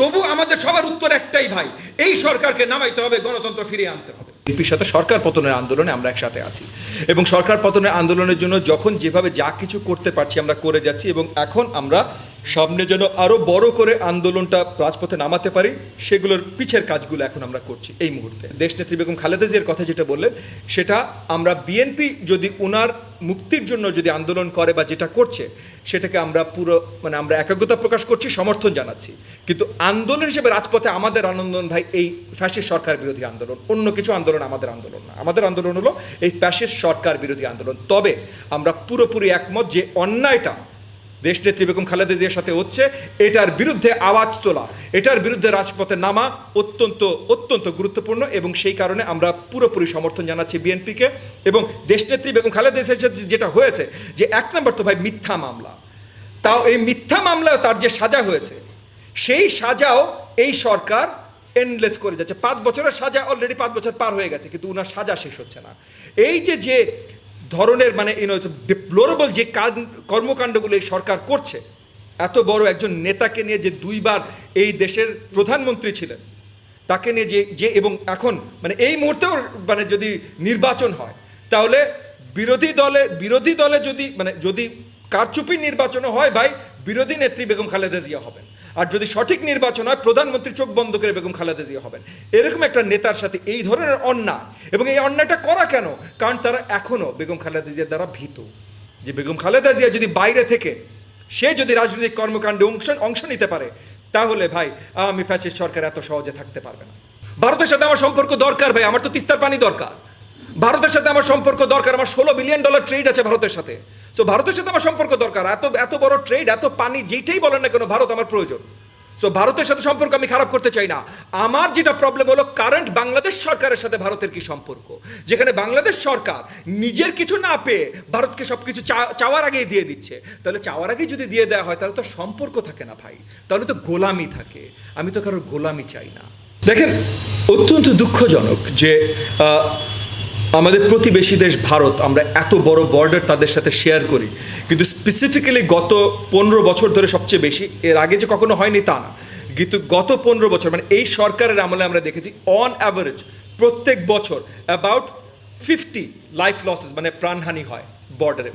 তবু আমাদের সবার উত্তর একটাই ভাই, এই সরকারকে নামাইতে হবে, গণতন্ত্র ফিরিয়ে আনতে হবে। বিএনপির সাথে সরকার পতনের আন্দোলনে আমরা একসাথে আছি এবং সরকার পতনের আন্দোলনের জন্য যখন যেভাবে যা কিছু করতে পারছি আমরা করে যাচ্ছি এবং এখন আমরা সামনে যেন আরো বড় করে আন্দোলনটা রাজপথে নামাতে পারি সেগুলোর পিছের কাজগুলো এখন আমরা করছি এই মুহূর্তে। দেশনেত্রী বেগম খালেদা জিয়ার কথা যেটা বললেন সেটা আমরা বিএনপি যদি ওনার মুক্তির জন্য যদি আন্দোলন করে বা যেটা করছে সেটাকে আমরা পুরো আমরা একাগ্রতা প্রকাশ করছি, সমর্থন জানাচ্ছি, কিন্তু আন্দোলন হিসেবে রাজপথে আমাদের আন্দোলন ভাই এই ফ্যাসিস্ট সরকার বিরোধী আন্দোলন, অন্য কিছু আন্দোলন আমাদের আন্দোলন না। আমাদের আন্দোলন হলো এই ফ্যাসিস্ট সরকার বিরোধী আন্দোলন। তবে আমরা পুরোপুরি একমত যে অন্যায়টা দেশনেত্রী বেগম খালেদা জিয়ার সাথে হচ্ছে এটার বিরুদ্ধে আওয়াজ তোলা, এটার বিরুদ্ধে রাজপথে নামা অত্যন্ত গুরুত্বপূর্ণ এবং সেই কারণে আমরা পুরোপুরি সমর্থন জানাচ্ছি বিএনপিকে। এবং দেশনেত্রী বেগম খালেদা জিয়ার সাথে যেটা হয়েছে যে এক নম্বর তো ভাই মিথ্যা মামলা, তাও এই মিথ্যা মামলায় তার যে সাজা হয়েছে সেই সাজাও এই সরকার এন্ডলেস করে যাচ্ছে। 5 বছরের সাজা অলরেডি 5 বছর পার হয়ে গেছে কিন্তু উনার সাজা শেষ হচ্ছে না। এই যে ধরনের ডিপ্লোরেবল যে কর্মকাণ্ডগুলো এই সরকার করছে, এত বড় একজন নেতাকে নিয়ে যে 2 বার এই দেশের প্রধানমন্ত্রী ছিলেন তাকে নিয়ে যে এবং এখন এই মুহূর্তেও যদি নির্বাচন হয় তাহলে বিরোধী দলে যদি কারচুপি নির্বাচন হয় ভাই বিরোধী নেত্রী বেগম খালেদা জিয়া হবেন, আর যদি সঠিক নির্বাচন হয় প্রধানমন্ত্রী চোখ বন্ধ করে বেগম খালেদা জিয়া হবেন। এরকম একটা নেতার সাথে এই ধরনের অন্যায়, এবং এই অন্যায়টা করা কেন? কারণ তারা এখনো বেগম খালেদা জিয়ার দ্বারা ভীত, যে বেগম খালেদা জিয়া যদি বাইরে থেকে সে যদি রাজনৈতিক কর্মকাণ্ডে অংশ নিতে পারে তাহলে ভাই আওয়ামী ফ্যাসিস্ট সরকার এত সহজে থাকতে পারবে না। ভারতের সাথে আমার সম্পর্ক দরকার ভাই, আমার তো তিস্তার পানি দরকার। ভারতের সাথে আমার সম্পর্ক দরকার, আমার $16 বিলিয়ন ট্রেড আছে ভারতের সাথে। সো ভারতের সাথে আমার সম্পর্ক দরকার, এত বড় ট্রেড, এত পানি, যেটাই বলেন না কেন ভারত আমার প্রয়োজন। সো ভারতের সাথে সম্পর্ক আমি খারাপ করতে চাই না। আমার যেটা প্রবলেম হলো কারেন্ট বাংলাদেশ সরকারের সাথে ভারতের কি সম্পর্ক, যেখানে বাংলাদেশ সরকার নিজের কিছু না পেয়ে ভারতকে সবকিছু চাওয়ার আগেই দিয়ে দিচ্ছে। তাহলে চাওয়ার আগেই যদি দিয়ে দেওয়া হয় তাহলে তো সম্পর্ক থাকে না ভাই, তাহলে তো গোলামি থাকে। আমি তো কারোর গোলামি চাই না। দেখেন, অত্যন্ত দুঃখজনক যে আমাদের প্রতিবেশী দেশ ভারত, আমরা এত বড় বর্ডার তাদের সাথে শেয়ার করি, কিন্তু স্পেসিফিক্যালি গত 15 বছর ধরে সবচেয়ে বেশি, এর আগে যে কখনো হয়নি তা না, কিন্তু গত 15 বছর এই সরকারের আমলে আমরা দেখেছি অন অ্যাভারেজ প্রত্যেক বছর অ্যাবাউট 50 লাইফ লসেস প্রাণহানি হয় বর্ডারে।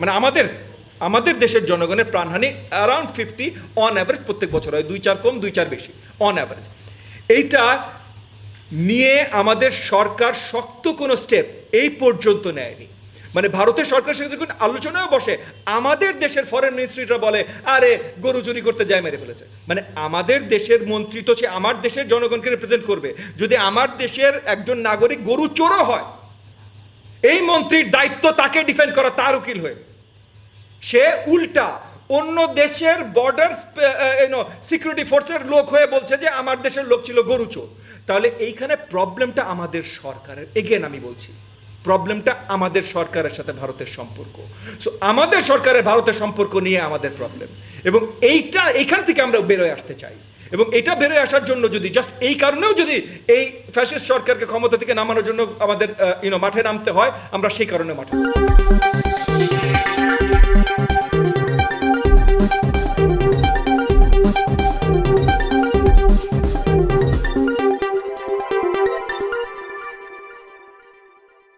আমাদের দেশের জনগণের প্রাণহানি অ্যারাউন্ড 50 অন অ্যাভারেজ প্রত্যেক বছর হয়, 2-4 কম 2-4 বেশি অন অ্যাভারেজ। এইটা নিয়ে আমাদের সরকার শক্ত কোনো স্টেপ এই পর্যন্ত নেয়নি। ভারতের সরকারের সাথে যখন আলোচনাও বসে আমাদের দেশের ফরেন মিনিস্ট্রিটা বলে আরে গরু চুরি করতে যায় মেরে ফেলেছে। আমাদের দেশের মন্ত্রী তো সে আমার দেশের জনগণকে রিপ্রেজেন্ট করবে, যদি আমার দেশের একজন নাগরিক গরু চোরও হয় এই মন্ত্রীর দায়িত্ব তাকে ডিফেন্ড করা, তার উকিল হয়ে। সে উল্টা অন্য দেশের বর্ডার সিকিউরিটি ফোর্সের লোক হয়ে বলছে যে আমার দেশের লোক ছিল গরু চোর। তাহলে এইখানে প্রবলেমটা আমাদের সরকারের। এগেন আমি বলছি, প্রবলেমটা আমাদের সরকারের সাথে ভারতের সম্পর্ক। সো আমাদের সরকারের ভারতের সম্পর্ক নিয়ে আমাদের প্রবলেম, এবং এইখান থেকে আমরা বেরোয় আসতে চাই। এবং এটা বেরোয় আসার জন্য যদি জাস্ট এই কারণেও যদি এই ফ্যাসিস্ট সরকারকে ক্ষমতা থেকে নামানোর জন্য আমাদের মাঠে নামতে হয়, আমরা সেই কারণে মাঠে